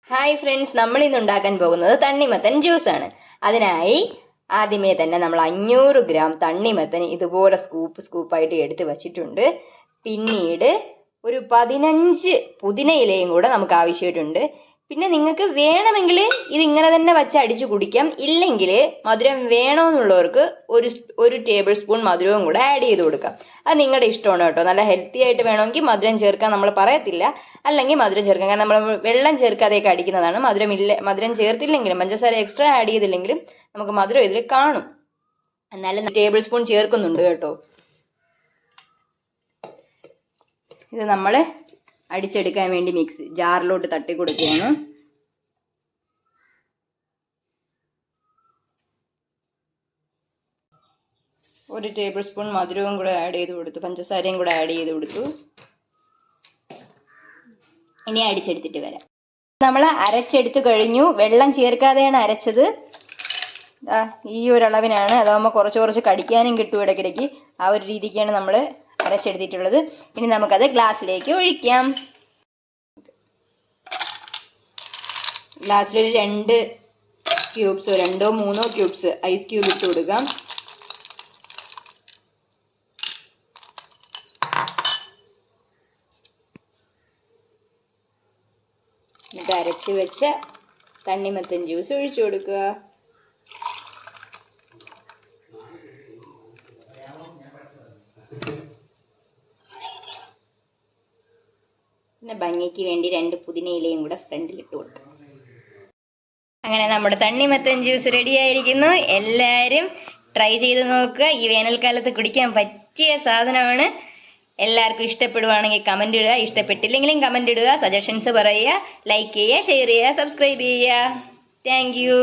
Hi friends, നമ്മൾ ഇന്ന് ഉണ്ടാക്കാൻ പോകുന്നത് തണ്ണിമത്തൻ ജ്യൂസാണ്. അതിനായി ആദ്യമേ തന്നെ നമ്മൾ 500 ഗ്രാം തണ്ണിമത്തൻ ഇതുപോലെ സ്കൂപ്പായിട്ട് എടുത്ത് വച്ചിട്ടുണ്ട്. പിന്നീട് ഒരു 15 പുതിന ഇലയും കൂടെ നമുക്ക് ആവശ്യമായിട്ടുണ്ട്. പിന്നെ നിങ്ങൾക്ക് വേണമെങ്കിൽ ഇത് ഇങ്ങനെ തന്നെ വച്ച് അടിച്ചു കുടിക്കാം. ഇല്ലെങ്കിൽ മധുരം വേണമെന്നുള്ളവർക്ക് ഒരു ടേബിൾ സ്പൂൺ മധുരവും കൂടെ ആഡ് ചെയ്ത് കൊടുക്കാം. അത് നിങ്ങളുടെ ഇഷ്ടമാണ് കേട്ടോ. നല്ല ഹെൽത്തി ആയിട്ട് വേണമെങ്കിൽ മധുരം ചേർക്കാൻ നമ്മൾ പറയത്തില്ല, അല്ലെങ്കിൽ മധുരം ചേർക്കാം. കാരണം നമ്മൾ വെള്ളം ചേർക്കാതെയൊക്കെ അടിക്കുന്നതാണ്. മധുരം ചേർത്തില്ലെങ്കിലും പഞ്ചസാര എക്സ്ട്രാ ആഡ് ചെയ്തില്ലെങ്കിലും നമുക്ക് മധുരം ഇതിൽ കാണും. എന്നാലും ടേബിൾ സ്പൂൺ ചേർക്കുന്നുണ്ട് കേട്ടോ. ഇത് നമ്മൾ അടിച്ചെടുക്കാൻ വേണ്ടി മിക്സി ജാറിലോട്ട് തട്ടി കൊടുക്കുകയാണ്. ഒരു ടേബിൾ സ്പൂൺ മധുരവും കൂടെ ആഡ് ചെയ്ത് കൊടുത്തു, പഞ്ചസാരയും കൂടെ ആഡ് ചെയ്ത് കൊടുത്തു. ഇനി അടിച്ചെടുത്തിട്ട് വരാം. നമ്മൾ അരച്ചെടുത്തു കഴിഞ്ഞു. വെള്ളം ചേർക്കാതെയാണ് അരച്ചത്. ഈ ഒരു അളവിനാണ്. അതാകുമ്പോൾ കുറച്ച് കടിക്കാനും കിട്ടും ഇടയ്ക്കിടയ്ക്ക്. ആ ഒരു രീതിക്കാണ് നമ്മൾ അരച്ചെടുത്തിട്ടുള്ളത്. ഇനി നമുക്കത് ഗ്ലാസ്സിലേക്ക് ഒഴിക്കാം. ഗ്ലാസ്സിലൊരു 2 ക്യൂബ്സോ 2-3 ക്യൂബ്സ് ഐസ് ക്യൂബ് ഇട്ട് കൊടുക്കാം. എന്നിട്ട് അരച്ച് വെച്ച തണ്ണിമത്തൻ ജ്യൂസ് ഒഴിച്ചു കൊടുക്കുക. പിന്നെ ഭംഗിക്ക് വേണ്ടി 2 പുതിന ഇലയും കൂടെ ഫ്രണ്ടിൽ ഇട്ട് കൊടുക്കുക. അങ്ങനെ നമ്മുടെ തണ്ണിമത്തൻ ജ്യൂസ് റെഡി ആയിരിക്കുന്നു. എല്ലാവരും ട്രൈ ചെയ്ത് നോക്കുക. ഈ വേനൽക്കാലത്ത് കുടിക്കാൻ പറ്റിയ സാധനമാണ്. എല്ലാവർക്കും ഇഷ്ടപ്പെടുവാണെങ്കിൽ കമൻ്റ് ഇടുക, ഇഷ്ടപ്പെട്ടില്ലെങ്കിലും കമൻ്റ് ഇടുക, സജഷൻസ് പറയുക, ലൈക്ക് ചെയ്യുക, ഷെയർ ചെയ്യുക, സബ്സ്ക്രൈബ് ചെയ്യുക. Thank you.